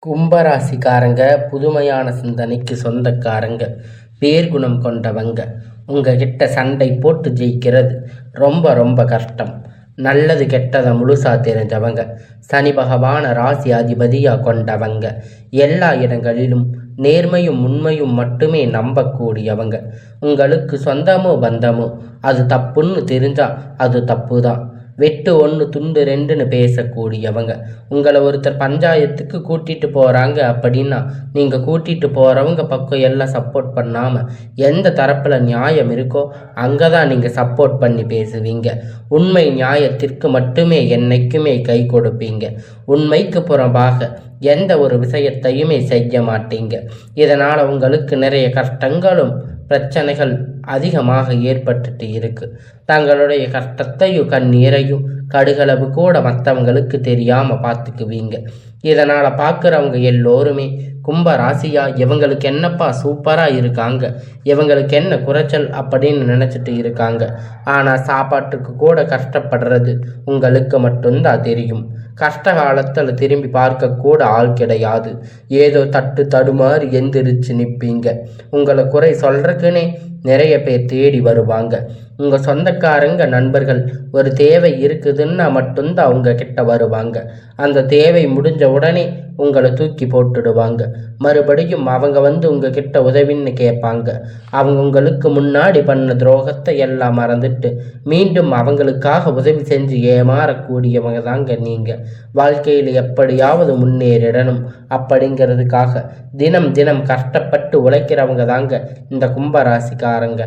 கும்பராசிக்காரங்க புதுமையான சிந்தனைக்கு சொந்தக்காரங்க, பேர்குணம் கொண்டவங்க. உங்ககிட்ட சண்டை போட்டு ஜெயிக்கிறது ரொம்ப ரொம்ப கஷ்டம். நல்லது கெட்டதை முழுசா தெரிஞ்சவங்க, சனி பகவான ராசி அதிபதியா கொண்டவங்க, எல்லா இடங்களிலும் நேர்மையும் உண்மையும் மட்டுமே நம்பக்கூடியவங்க. உங்களுக்கு சொந்தமோ பந்தமோ அது தப்புன்னு தெரிஞ்சா அது தப்பு தான். வெட்டு ஒன்று துண்டு ரெண்டுன்னு பேசக்கூடியவங்க. உங்களை ஒருத்தர் பஞ்சாயத்துக்கு கூட்டிட்டு போகிறாங்க அப்படின்னா நீங்கள் கூட்டிட்டு போகிறவங்க பக்கம் எல்லாம் சப்போர்ட் பண்ணாமல் எந்த தரப்பில் நியாயம் இருக்கோ அங்கே தான் நீங்கள் சப்போர்ட் பண்ணி பேசுவீங்க. உண்மை நியாயத்திற்கு மட்டுமே என்னைக்குமே கை கொடுப்பீங்க. உண்மைக்கு புறம்பாக எந்த ஒரு விஷயத்தையுமே செய்ய மாட்டீங்க. இதனால் உங்களுக்கு நிறைய கஷ்டங்களும் பிரச்சனைகள் அதிகமாக ஏற்பட்டுட்டு இருக்கு. தங்களுடைய கஷ்டத்தையும் கண்ணீரையும் கடுகளவு கூட மற்றவங்களுக்கு தெரியாம பார்த்துக்குவீங்க. இதனால பார்க்குறவங்க எல்லோருமே கும்ப ராசியா இவங்களுக்கு என்னப்பா சூப்பரா இருக்காங்க, இவங்களுக்கு என்ன குறைச்சல் அப்படின்னு நினைச்சிட்டு இருக்காங்க. ஆனா சாப்பாட்டுக்கு கூட கஷ்டப்படுறது உங்களுக்கு மட்டும்தான் தெரியும். கஷ்ட காலத்தில் திரும்பி பார்க்க கூட ஆள் கிடையாது. ஏதோ தட்டு தடுமாறி எந்திரிச்சு நிற்பீங்க. உங்களை குறை சொல்றதுக்குன்னே நிறைய பேர் தேடி வருவாங்க. உங்கள் சொந்தக்காரங்க நண்பர்கள் ஒரு தேவை இருக்குதுன்னா மட்டும்தான் அவங்க கிட்ட வருவாங்க. அந்த தேவை முடிஞ்ச உடனே உங்களை தூக்கி போட்டுடுவாங்க. மறுபடியும் அவங்க வந்து உங்ககிட்ட உதவின்னு கேட்பாங்க. அவங்க உங்களுக்கு முன்னாடி பண்ண துரோகத்தை எல்லாம் மறந்துட்டு மீண்டும் அவங்களுக்காக உதவி செஞ்சு ஏமாறக்கூடியவங்க தாங்க நீங்கள். வாழ்க்கையில் எப்படியாவது முன்னேறிடணும் அப்படிங்கிறதுக்காக தினம் தினம் கஷ்டப்பட்டு உழைக்கிறவங்க தாங்க இந்த கும்பராசிக்காரங்க.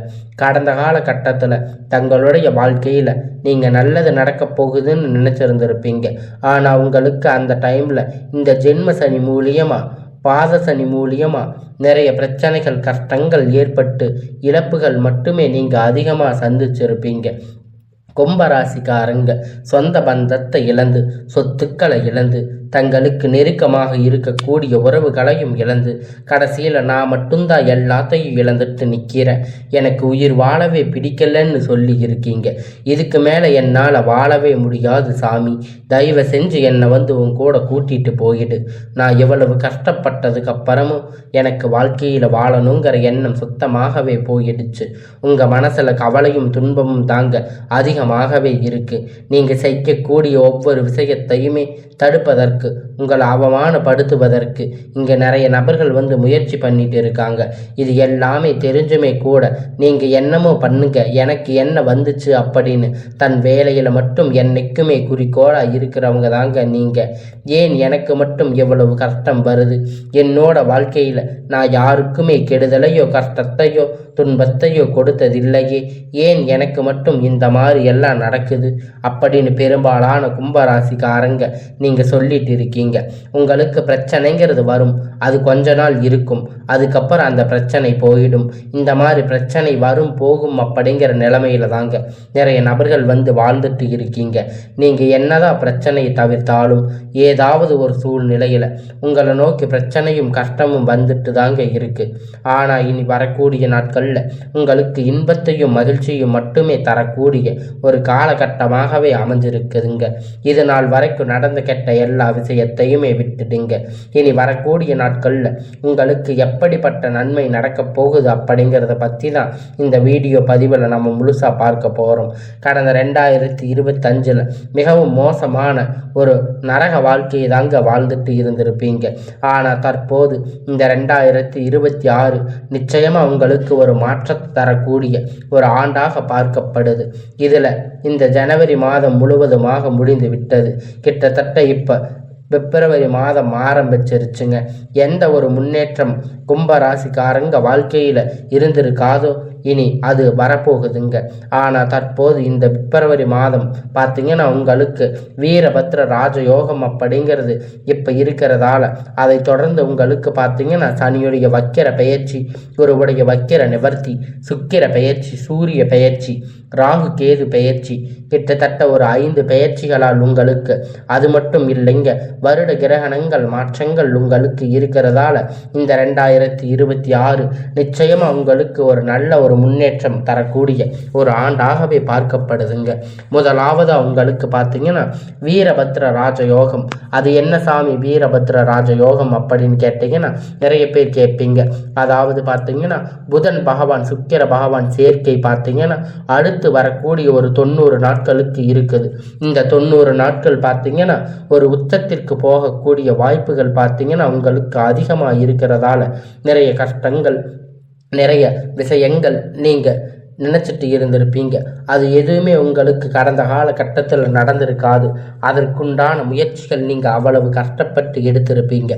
கடந்த காலகட்டத்தில் தங்களுடைய வாழ்க்கையில் நீங்கள் நல்லது நடக்க போகுதுன்னு நினச்சிருந்துருப்பீங்க. ஆனால் உங்களுக்கு அந்த டைமில் இந்த ஜென்ம சனி மூலியமாக பாத சனி மூலியமாக நிறைய பிரச்சனைகள் கஷ்டங்கள் ஏற்பட்டு இழப்புகள் மட்டுமே நீங்கள் அதிகமாக சந்திச்சிருப்பீங்க. கும்பராசிக்காரங்க சொந்த பந்தத்தை இழந்து சொத்துக்களை இழந்து தங்களுக்கு நெருக்கமாக இருக்கக்கூடிய உறவுகளையும் இழந்து கடைசியில் நான் மட்டும்தான் எல்லாத்தையும் இழந்துட்டு நிற்கிறேன், எனக்கு உயிர் வாழவே பிடிக்கலன்னு சொல்லி இருக்கீங்க. இதுக்கு மேலே என்னால் வாழவே முடியாது சாமி, தயவு செஞ்சு என்னை வந்து உன் கூட கூட்டிட்டு போயிடு. நான் எவ்வளவு கஷ்டப்பட்டதுக்கு அப்புறமும் எனக்கு வாழ்க்கையில் வாழணுங்கிற எண்ணம் சுத்தமாகவே போயிடுச்சு. உங்கள் மனசில் கவலையும் துன்பமும் தாங்க அதிகமாகவே இருக்கு. நீங்கள் செய்யக்கூடிய ஒவ்வொரு விஷயத்தையுமே தடுப்பதற்கு, உங்களை அவமானப்படுத்துவதற்கு இங்கே நிறைய நபர்கள் வந்து முயற்சி பண்ணிட்டு இருக்காங்க. இது எல்லாமே தெரிஞ்சுமே கூட நீங்கள் என்னமோ பண்ணுங்க, எனக்கு என்ன வந்துச்சு அப்படின்னு தன் வேலையில் மட்டும் என்னைக்குமே குறிக்கோளாக இருக்கிறவங்க தாங்க நீங்கள். ஏன் எனக்கு மட்டும் எவ்வளவு கஷ்டம் வருது? என்னோட வாழ்க்கையில் நான் யாருக்குமே கெடுதலையோ கஷ்டத்தையோ துன்பத்தையோ கொடுத்ததில்லையே, ஏன் எனக்கு மட்டும் இந்த மாதிரி எல்லாம் நடக்குது அப்படின்னு பெரும்பாலான கும்பராசிக்காரங்க நீங்கள் சொல்லிட்டு இருக்கீங்க. உங்களுக்கு பிரச்சனைங்கிறது வரும், அது கொஞ்ச நாள் இருக்கும், அதுக்கப்புறம் அந்த பிரச்சனை போயிடும். இந்த மாதிரி பிரச்சனை வரும் போகும் அப்படிங்கிற நிலைமையில தாங்க நிறைய நபர்கள் வந்து வாழ்ந்துட்டு இருக்கீங்க. நீங்கள் என்னதான் பிரச்சனையை தவிர்த்தாலும் ஏதாவது ஒரு சூழ்நிலையில் உங்களை நோக்கி பிரச்சனையும் கஷ்டமும் வந்துட்டு தாங்க இருக்கு. ஆனால் இனி வரக்கூடிய நாட்களில் உங்களுக்கு இன்பத்தையும் மகிழ்ச்சியும் மட்டுமே தரக்கூடிய ஒரு காலகட்டமாகவே அமைஞ்சிருக்குதுங்க. இது நாள் வரைக்கும் நடந்த கெட்ட எல்லா விஷயத்தையுமே விட்டுடுங்க. இனி வரக்கூடிய நாட்களில் உங்களுக்கு எப்படிப்பட்ட நன்மை நடக்க போகுது அப்படிங்கிறத பற்றி தான் இந்த வீடியோ பதிவில் நம்ம முழுசாக பார்க்க போகிறோம். கடந்த 2025 மிகவும் மோசமான ஒரு நரக வாழ்க்கையை தாங்க வாழ்ந்துட்டு இருந்திருப்பீங்க. ஆனால் தற்போது இந்த 2026 நிச்சயமாக உங்களுக்கு ஒரு மாற்றத்தை தரக்கூடிய ஒரு ஆண்டாக பார்க்கப்படுது. இதில் இந்த ஜனவரி மாதம் முழுவதுமாக முடிந்து விட்டது. கிட்டத்தட்ட இப்போ பிப்ரவரி மாதம் ஆரம்பிச்சிருச்சுங்க. எந்த ஒரு முன்னேற்றம் கும்பராசிக்காரங்க வாழ்க்கையில் இருந்திருக்காதோ இனி அது வரப்போகுதுங்க. ஆனால் தற்போது இந்த பிப்ரவரி மாதம் பார்த்தீங்கன்னா உங்களுக்கு வீரபத்ர ராஜயோகம் அப்படிங்கிறது இப்போ இருக்கிறதால அதை தொடர்ந்து உங்களுக்கு பார்த்தீங்கன்னா சனியுடைய வக்கிர பெயர்ச்சி, குருவுடைய வக்கிர நிவர்த்தி, சுக்கிர பெயர்ச்சி, சூரிய பெயர்ச்சி, ராகு கேது பெயர்ச்சி, கிட்டத்தட்ட ஒரு 5 பெயர்ச்சிகளால் உங்களுக்கு அது மட்டும் இல்லைங்க வருட கிரகணங்கள் மாற்றங்கள் உங்களுக்கு இருக்கிறதால இந்த 2026 நிச்சயமா உங்களுக்கு ஒரு நல்ல ஒரு ஒரு முன்னேற்றம் தரக்கூடிய ஒரு ஆண்டாகவே பார்க்கப்படுதுங்க. முதலாவது உங்களுக்கு பார்த்தீங்கன்னா வீரபத்ர ராஜயோகம். அது என்ன சாமி வீரபத்ர ராஜயோகம் அப்படின்னு கேட்டீங்கன்னா நிறைய பேர் கேட்பீங்க. அதாவது பார்த்தீங்கன்னா புதன் பகவான் சுக்கிர பகவான் சேர்க்கை பார்த்தீங்கன்னா அடுத்து வரக்கூடிய ஒரு 90 நாட்களுக்கு இருக்குது. இந்த 90 நாட்கள் பார்த்தீங்கன்னா ஒரு உச்சத்திற்கு போகக்கூடிய வாய்ப்புகள் பார்த்தீங்கன்னா உங்களுக்கு அதிகமாக இருக்கிறதால நிறைய கஷ்டங்கள் நிறைய விஷயங்கள் நீங்கள் நினச்சிட்டு இருந்திருப்பீங்க. அது எதுவுமே உங்களுக்கு கடந்த காலகட்டத்தில் நடந்திருக்காது. அதற்குண்டான முயற்சிகள் நீங்கள் அவ்வளவு கஷ்டப்பட்டு எடுத்திருப்பீங்க.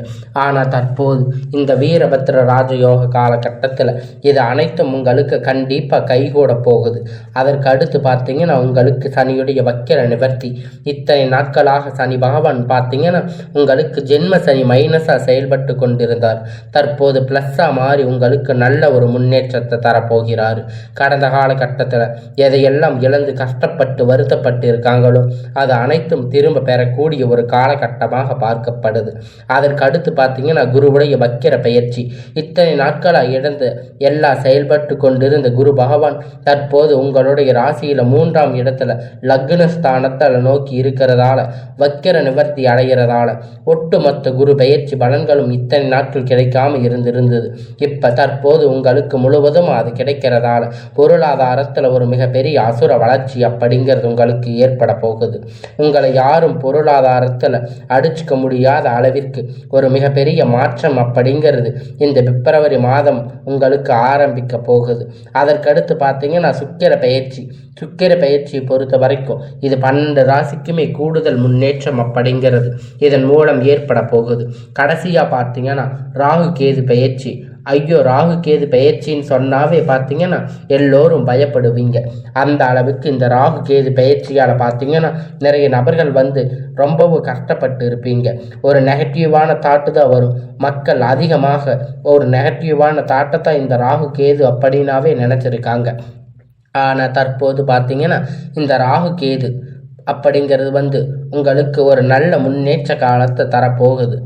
ஆனால் தற்போது இந்த வீரபத்ர ராஜயோக காலகட்டத்தில் இது அனைத்தும் உங்களுக்கு கண்டிப்பாக கைகூட போகுது. அதற்கு அடுத்து பார்த்தீங்கன்னா உங்களுக்கு சனியுடைய வக்கிர நிவர்த்தி. இத்தனை நாட்களாக சனி பகவான் பார்த்தீங்கன்னா உங்களுக்கு ஜென்ம சனி மைனஸாக செயல்பட்டு கொண்டிருந்தார். தற்போது ப்ளஸ்ஸாக மாறி உங்களுக்கு நல்ல ஒரு முன்னேற்றத்தை தரப்போகிறார். கடந்த காலகட்டத்தில் எதையெல்லாம் இழந்து கஷ்டப்பட்டு வருத்தப்பட்டு இருக்காங்களோ அது அனைத்தும் திரும்ப பெறக்கூடிய ஒரு காலகட்டமாக பார்க்கப்படுது. அதற்கு அடுத்து பார்த்தீங்கன்னா குருவுடைய வக்கிர பயிற்சி. இத்தனை நாட்களாக இழந்து எல்லா செயல்பட்டு கொண்டிருந்த குரு பகவான் தற்போது உங்களுடைய ராசியில் 3ஆம் இடத்துல லக்னஸ்தானத்தில் நோக்கி இருக்கிறதால வக்கிர நிவர்த்தி அடைகிறதால ஒட்டுமொத்த குரு பயிற்சி பலன்களும் இத்தனை நாட்கள் கிடைக்காம இருந்திருந்தது. இப்ப தற்போது உங்களுக்கு முழுவதும் அது கிடைக்கிறதால பொருளாதாரத்தில் ஒரு மிகப்பெரிய அசுர வளர்ச்சி அப்படிங்கிறது உங்களுக்கு ஏற்பட போகுது. உங்களை யாரும் பொருளாதாரத்தில் அடிச்சுக்க முடியாத அளவிற்கு ஒரு மிகப்பெரிய மாற்றம் அப்படிங்கிறது இந்த பிப்ரவரி மாதம் உங்களுக்கு ஆரம்பிக்க போகுது. அதற்கடுத்து பார்த்தீங்கன்னா சுக்கிர பயிற்சியை பொறுத்த வரைக்கும் இது 12 ராசிக்குமே கூடுதல் முன்னேற்றம் அப்படிங்கிறது இதன் மூலம் ஏற்பட போகுது. கடைசியாக பார்த்தீங்கன்னா ராகு கேது பயிற்சி. ஐயோ ராகு கேது பயிற்சின்னு சொன்னாவே பார்த்தீங்கன்னா எல்லோரும் பயப்படுவீங்க. அந்த அளவுக்கு இந்த ராகு கேது பயிற்சியால் பார்த்தீங்கன்னா நிறைய நபர்கள் ரொம்பவும் கஷ்டப்பட்டு இருப்பீங்க. ஒரு நெகட்டிவான தாட்டு தான் வரும். மக்கள் அதிகமாக ஒரு நெகட்டிவான தாட்டை தான் இந்த ராகு கேது அப்படின்னாவே நினச்சிருக்காங்க. ஆனால் தற்போது பார்த்தீங்கன்னா இந்த ராகு கேது அப்படிங்கிறது உங்களுக்கு ஒரு நல்ல முன்னேற்ற காலத்தை தரப்போகுது.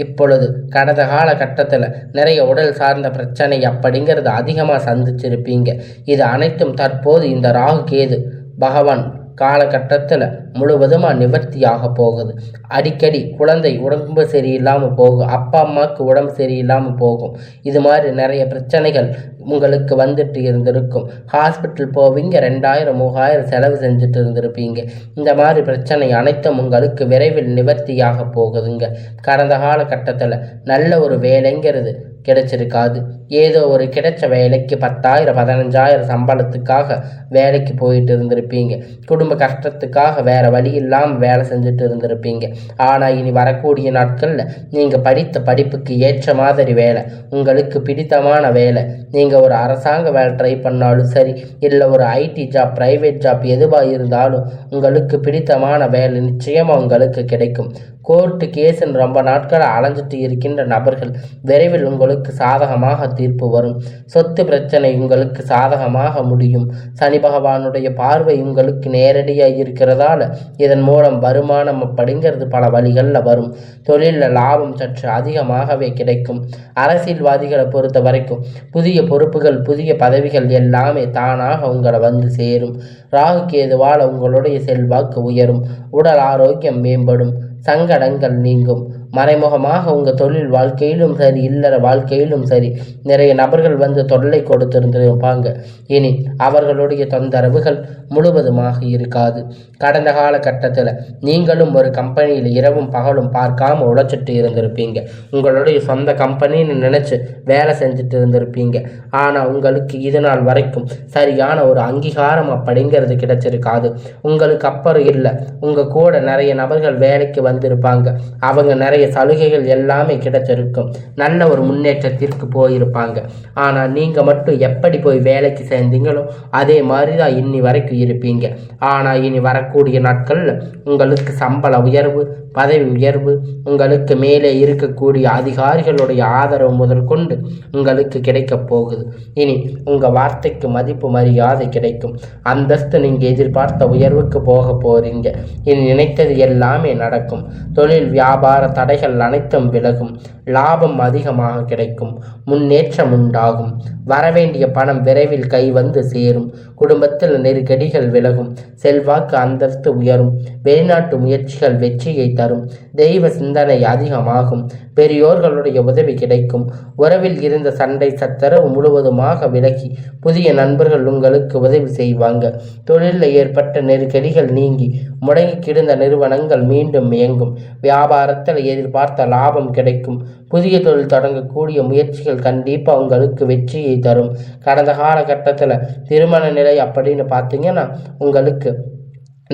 இப்பொழுது கடந்த காலகட்டத்தில் நிறைய உடல் சார்ந்த பிரச்சனை அப்படிங்கிறது அதிகமாக சந்திச்சிருப்பீங்க. இது அனைத்தும் தற்போது இந்த ராகு கேது பகவான் காலகட்டத்தில் முழுவதுமாக நிவர்த்தியாக போகுது. அடிக்கடி குழந்தை உடம்பு சரியில்லாமல் போகும், அப்பா அம்மாவுக்கு உடம்பு சரியில்லாமல் போகும். இது மாதிரி நிறைய பிரச்சனைகள் உங்களுக்கு வந்துட்டு இருந்திருக்கும். ஹாஸ்பிட்டல் போவீங்க, 2000 3000 செலவு செஞ்சுட்டு இருந்திருப்பீங்க. இந்த மாதிரி பிரச்சனை அனைத்தும் உங்களுக்கு விரைவில் நிவர்த்தியாக போகுதுங்க. கடந்த காலகட்டத்தில் நல்ல ஒரு வேலைங்கிறது கிடைச்சிருக்காது. ஏதோ ஒரு கிடைச்ச வேலைக்கு 10,000 15,000 சம்பளத்துக்காக வேலைக்கு போயிட்டு இருந்திருப்பீங்க. குடும்ப கஷ்டத்துக்காக வேற வழி இல்லாமல் வேலை செஞ்சுட்டு இருந்திருப்பீங்க. ஆனால் இனி வரக்கூடிய நாட்களில் நீங்கள் படித்த படிப்புக்கு ஏற்ற மாதிரி வேலை, உங்களுக்கு பிடித்தமான வேலை, நீங்கள் ஒரு அரசாங்க வேலை ட்ரை பண்ணாலும் சரி, இல்லை ஒரு ஐடி ஜாப் ப்ரைவேட் ஜாப் எதுவாக இருந்தாலும் உங்களுக்கு பிடித்தமான வேலை நிச்சயமாக உங்களுக்கு கிடைக்கும். கோர்ட்டு கேஸுன்னு ரொம்ப நாட்கள் அலைஞ்சிட்டு இருக்கின்ற நபர்கள் விரைவில் உங்களுக்கு சாதகமாக தீர்ப்பு வரும். சொத்து பிரச்சனை உங்களுக்கு சாதகமாக முடியும். சனி பகவானுடைய பார்வை உங்களுக்கு நேரடியாக இருக்கிறதால இதன் மூலம் வருமானம் அப்படிங்கிறது பல வழிகளில் வரும். தொழிலில் லாபம் சற்று அதிகமாகவே கிடைக்கும். அரசியல்வாதிகளை பொறுத்த வரைக்கும் புதிய பொறுப்புகள் புதிய பதவிகள் எல்லாமே தானாக உங்களை சேரும். ராகு கேதுவால் உங்களுடைய செல்வாக்கு உயரும். உடல் ஆரோக்கியம் மேம்படும். சங்கடங்கள் நீங்கும். மறைமுகமாக உங்கள் தொழில் வாழ்க்கையிலும் சரி இல்லற வாழ்க்கையிலும் சரி நிறைய நபர்கள் தொல்லை கொடுத்திருந்திருப்பாங்க. இனி அவர்களுடைய தொந்தரவுகள் முழுவதுமாக இருக்காது. கடந்த காலகட்டத்தில் நீங்களும் ஒரு கம்பெனியில் இரவும் பகலும் பார்க்காம உழைச்சிட்டு இருந்திருப்பீங்க. உங்களுடைய சொந்த கம்பெனின்னு நினச்சி வேலை செஞ்சுட்டு இருந்திருப்பீங்க. ஆனால் உங்களுக்கு இது நாள் வரைக்கும் சரியான ஒரு அங்கீகாரம் அப்படிங்கிறது கிடைச்சிருக்காது. உங்களுக்கு அப்புறம் இல்லை, உங்கள் கூட நிறைய நபர்கள் வேலைக்கு வந்திருப்பாங்க. அவங்க நிறைய சலுகைகள் எல்லாமே கிடைச்சிருக்கும். நல்ல ஒரு முன்னேற்றத்திற்கு போயிருப்பாங்க. ஆனால் நீங்கள் மட்டும் எப்படி போய் வேலைக்கு சேர்ந்தீங்களோ அதே மாதிரி தான் இன்னி வரைக்கும் இருப்பீங்க. ஆனால் இனி வரக்கூடிய நாட்களில் உங்களுக்கு சம்பள உயர்வு, பதவி உயர்வு, உங்களுக்கு மேலே இருக்கக்கூடிய அதிகாரிகளுடைய ஆதரவு முதல் கொண்டு உங்களுக்கு கிடைக்க போகுது. இனி உங்கள் வார்த்தைக்கு மதிப்பு மரியாதை கிடைக்கும். அந்தஸ்து நீங்கள் எதிர்பார்த்த உயர்வுக்கு போக போறீங்க. இனி நினைத்தது எல்லாமே நடக்கும். தொழில் வியாபார தடை தடைகள் அனைத்தும் விலகும். லாபம் அதிகமாக கிடைக்கும். முன்னேற்றம் உண்டாகும். வரவேண்டிய பணம் விரைவில் கை வந்து சேரும். குடும்பத்தில் நெருக்கடிகள் விலகும். செல்வாக்கு அந்தஸ்து உயரும். வெளிநாட்டு முயற்சிகள் வெற்றியை தரும். தெய்வ சிந்தனை அதிகமாகும். பெரியோர்களுடைய உதவி கிடைக்கும். உறவில் இருந்த சண்டை சச்சரவு முழுவதுமாக விலகி புதிய நண்பர்கள் உங்களுக்கு உதவி செய்வாங்க. தொழிலில் ஏற்பட்ட நெருக்கடிகள் நீங்கி முடங்கி கிடந்த நிறுவனங்கள் மீண்டும் இயங்கும். வியாபாரத்தில் எதிர்பார்த்த லாபம் கிடைக்கும். புதிய தொழில் தொடங்கக்கூடிய முயற்சிகள் கண்டிப்பாக உங்களுக்கு வெற்றியை தரும். கடந்த காலகட்டத்தில் திருமண நிலை அப்படின்னு பார்த்தீங்கன்னா உங்களுக்கு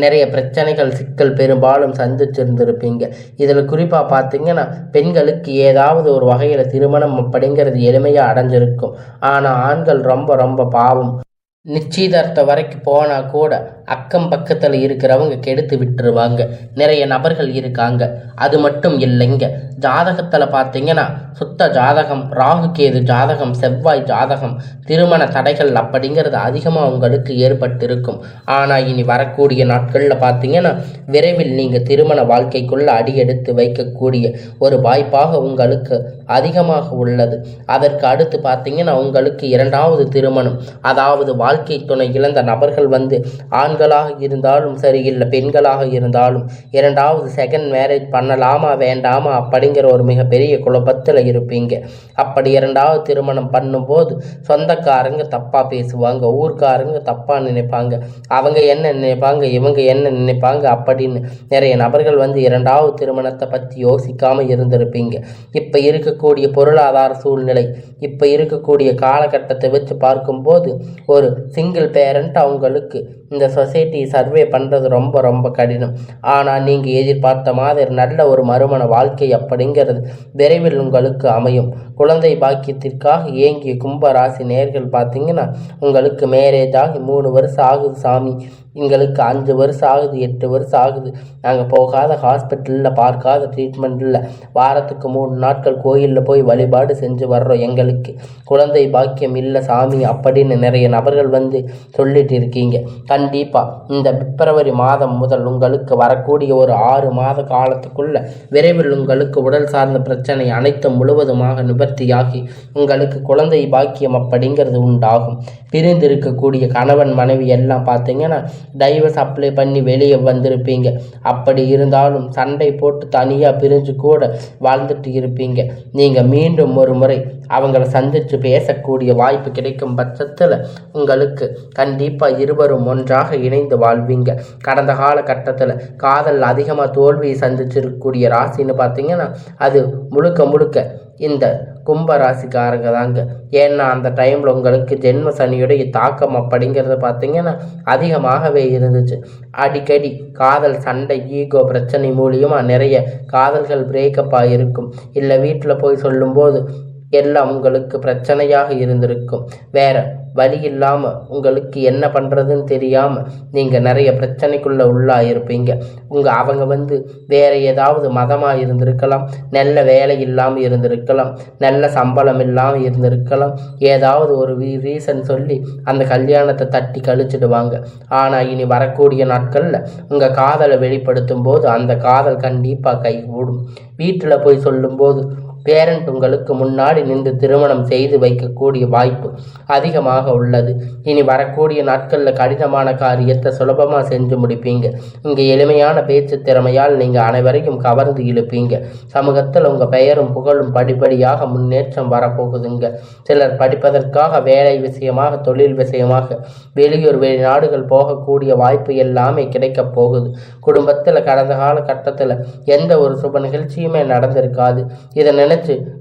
நிறைய பிரச்சனைகள் சிக்கல் பெரும்பாலும் சந்திச்சிருந்திருப்பீங்க. இதில் குறிப்பாக பார்த்தீங்கன்னா பெண்களுக்கு ஏதாவது ஒரு வகையில் திருமணம் அப்படிங்கிறது எளிமையாக அடைஞ்சிருக்கும். ஆனால் ஆண்கள் ரொம்ப ரொம்ப பாவம். நிச்சயதார்த்தம் வரைக்கும் போனால் கூட அக்கம் பக்கத்தில் இருக்கிறவங்க கெடுத்து விட்டுருவாங்க. நிறைய நபர்கள் இருக்காங்க. அது மட்டும் இல்லைங்க, ஜாதகத்தில் பார்த்தீங்கன்னா சுத்த ஜாதகம், ராகு கேது ஜாதகம், செவ்வாய் ஜாதகம், திருமண தடைகள் அப்படிங்கிறது அதிகமாக உங்களுக்கு ஏற்பட்டிருக்கும். ஆனால் இனி வரக்கூடிய நாட்களில் பார்த்தீங்கன்னா விரைவில் நீங்கள் திருமண வாழ்க்கைக்குள்ளே அடியெடுத்து வைக்கக்கூடிய ஒரு வாய்ப்பாக உங்களுக்கு அதிகமாக உள்ளது. அதற்கு அடுத்து பார்த்தீங்கன்னா உங்களுக்கு இரண்டாவது திருமணம், அதாவது வாழ்க்கை துணை இழந்த நபர்கள் ஆண்களாக இருந்தாலும் சரி, இல்லை பெண்களாக இருந்தாலும் இரண்டாவது செகண்ட் மேரேஜ் பண்ணலாமா வேண்டாமா அப்படிங்கிற ஒரு மிகப்பெரிய குழப்பத்தில் இருப்பீங்க. அப்படி இரண்டாவது திருமணம் பண்ணும்போது சொந்தக்காரங்க தப்பாக பேசுவாங்க, ஊர்க்காரங்க தப்பாக நினைப்பாங்க, அவங்க என்ன நினைப்பாங்க, இவங்க என்ன நினைப்பாங்க அப்படின்னு நிறைய நபர்கள் இரண்டாவது திருமணத்தை பற்றி யோசிக்காமல் இருந்திருப்பீங்க. இப்போ இருக்கக்கூடிய பொருளாதார சூழ்நிலை, இப்போ இருக்கக்கூடிய காலகட்டத்தை வச்சு பார்க்கும்போது ஒரு சிங்கிள் பேரண்ட் அவங்களுக்கு இந்த சொசைட்டி சர்வே பண்ணுறது ரொம்ப ரொம்ப கடினம். ஆனால் நீங்கள் எதிர்பார்த்த மாதிரி நல்ல ஒரு மறுமண வாழ்க்கை அப்படிங்கிறது விரைவில் உங்களுக்கு அமையும். குழந்தை பாக்கியத்திற்காக ஏங்கிய கும்பராசி நேர்கள் பார்த்தீங்கன்னா உங்களுக்கு மேரேஜ் ஆகி 3 வருஷம் ஆகுது சாமி, எங்களுக்கு 5 வருஷம் ஆகுது, 8 வருஷம் ஆகுது, நாங்கள் போகாத ஹாஸ்பிட்டலில் பார்க்காத ட்ரீட்மெண்ட் இல்லை, வாரத்துக்கு 3 நாட்கள் கோயிலில் போய் வழிபாடு செஞ்சு வர்றோம், எங்களுக்கு குழந்தை பாக்கியம் இல்லை சாமி அப்படின்னு நிறைய நபர்கள் சொல்லிட்டு இருக்கீங்க. கண்டிப்பாக இந்த பிப்ரவரி மாதம் முதல் உங்களுக்கு வரக்கூடிய ஒரு 6 மாத காலத்துக்குள்ள விரைவில் உங்களுக்கு உடல் சார்ந்த பிரச்சனை அனைத்தும் முழுவதுமாக நிவர்த்தியாகி உங்களுக்கு குழந்தை பாக்கியம் அப்படிங்கிறது உண்டாகும். பிரிந்திருக்கக்கூடிய கணவன் மனைவி எல்லாம் பார்த்தீங்கன்னா டைவர்ஸ் அப்ளை பண்ணி வெளியே வந்திருப்பீங்க. அப்படி இருந்தாலும் சண்டை போட்டு தனியாக பிரிஞ்சு கூட வாழ்ந்துட்டு இருப்பீங்க. நீங்கள் மீண்டும் ஒரு முறை அவங்கள சந்தித்து பேசக்கூடிய வாய்ப்பு கிடைக்கும் பட்சத்தில் உங்களுக்கு கண்டிப்பாக இருவரும் ஒன்றாக இணைந்து வாழ்வீங்க. கடந்த காலகட்டத்தில் காதல் அதிகமாக தோல்வியை சந்திச்சிருக்கக்கூடிய ராசின்னு பார்த்தீங்கன்னா அது முழுக்க முழுக்க இந்த கும்பராசிக்காரங்க தாங்க. ஏன்னா அந்த டைமில் உங்களுக்கு ஜென்ம சனியுடைய தாக்கம் அப்படிங்கிறத பார்த்தீங்கன்னா அதிகமாகவே இருந்துச்சு. அடிக்கடி காதல் சண்டை, ஈகோ பிரச்சனை மூலியமாக நிறைய காதல்கள் பிரேக்கப் ஆகிருக்கும். இல்லை வீட்டில் போய் சொல்லும்போது எல்லாம் உங்களுக்கு பிரச்சனையாக இருந்திருக்கும். வேற வழி இல்லாமல் உங்களுக்கு என்ன பண்ணுறதுன்னு தெரியாமல் நீங்கள் நிறைய பிரச்சனைக்குள்ளே உள்ளாயிருப்பீங்க. அவங்க வேறு ஏதாவது மதமாக இருந்திருக்கலாம், நல்ல வேலை இல்லாமல் இருந்திருக்கலாம், நல்ல சம்பளம் இல்லாமல் இருந்திருக்கலாம், ஏதாவது ஒரு ரீசன் சொல்லி அந்த கல்யாணத்தை தட்டி கழிச்சிடுவாங்க. ஆனால் இனி வரக்கூடிய நாட்களில் உங்கள் காதலை வெளிப்படுத்தும் போது அந்த காதல் கண்டிப்பாக கைகூடும். வீட்டில் போய் சொல்லும்போது பேரண்ட் உங்களுக்கு முன்னாடி நின்று திருமணம் செய்து வைக்கக்கூடிய வாய்ப்பு அதிகமாக உள்ளது. இனி வரக்கூடிய நாட்களில் கடினமான காரியத்தை சுலபமாக செஞ்சு முடிப்பீங்க. இங்கே எளிமையான பேச்சு திறமையால் நீங்கள் அனைவரையும் கவர்ந்து இழுப்பீங்க. சமூகத்தில் உங்கள் பெயரும் புகழும் படிப்படியாக முன்னேற்றம் வரப்போகுதுங்க. சிலர் படிப்பதற்காக வேலை விஷயமாக, தொழில் விஷயமாக வெளியூர் வெளிநாடுகள் போகக்கூடிய வாய்ப்பு எல்லாமே கிடைக்கப் போகுது. குடும்பத்தில் கடந்த காலகட்டத்தில் எந்த ஒரு சுப நிகழ்ச்சியுமே நடந்திருக்காது. இதை நினைச்சு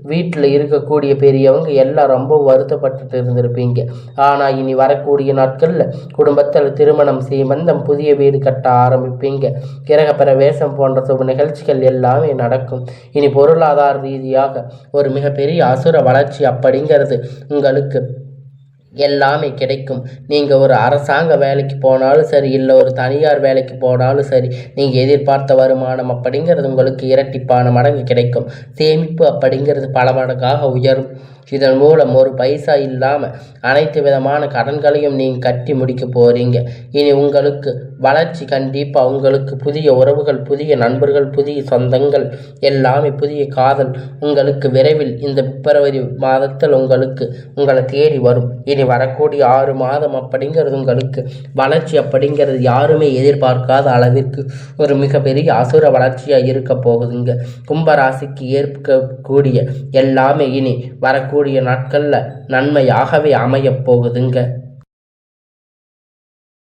வீட்டில் இருக்கக்கூடிய பெரியவங்க எல்லாம் ரொம்ப வருத்தப்பட்டு இருந்திருப்பீங்க. ஆனால் இனி வரக்கூடிய நாட்களில் குடும்பத்தில் திருமணம், சீமந்தம், புதிய வீடு கட்ட ஆரம்பிப்பீங்க. கிரக பிரவேசம் போன்ற சுப நிகழ்ச்சிகள் எல்லாமே நடக்கும். இனி பொருளாதார ரீதியாக ஒரு மிகப்பெரிய அசுர வளர்ச்சி அப்படிங்கிறது உங்களுக்கு எல்லாமே கிடைக்கும். நீங்கள் ஒரு அரசாங்க வேலைக்கு போனாலும் சரி, இல்லை ஒரு தனியார் வேலைக்கு போனாலும் சரி, நீங்கள் எதிர்பார்த்த வருமானம் அப்படிங்கிறது உங்களுக்கு இரட்டிப்பான மடங்கு கிடைக்கும். சேமிப்பு அப்படிங்கிறது பல மடங்காக உயரும். இதன் மூலம் ஒரு பைசா இல்லாமல் அனைத்து விதமான கடன்களையும் நீங்கள் கட்டி முடிக்க போகிறீங்க. இனி உங்களுக்கு வளர்ச்சி கண்டிப்பாக. உங்களுக்கு புதிய உறவுகள், புதிய நண்பர்கள், புதிய சொந்தங்கள், எல்லாமே புதிய காதல் உங்களுக்கு விரைவில் இந்த பிப்ரவரி மாதத்தில் உங்களை தேடி வரும். இனி வரக்கூடிய 6 மாதம் அப்படிங்கிறது உங்களுக்கு வளர்ச்சி அப்படிங்கிறது யாருமே எதிர்பார்க்காத அளவிற்கு ஒரு மிகப்பெரிய அசுர வளர்ச்சியாக இருக்க போகுதுங்க. கும்பராசிக்கு ஏற்கக்கூடிய எல்லாமே இனி வரக்கூடிய நாட்களில் நன்மையாகவே அமையப் போகுதுங்க.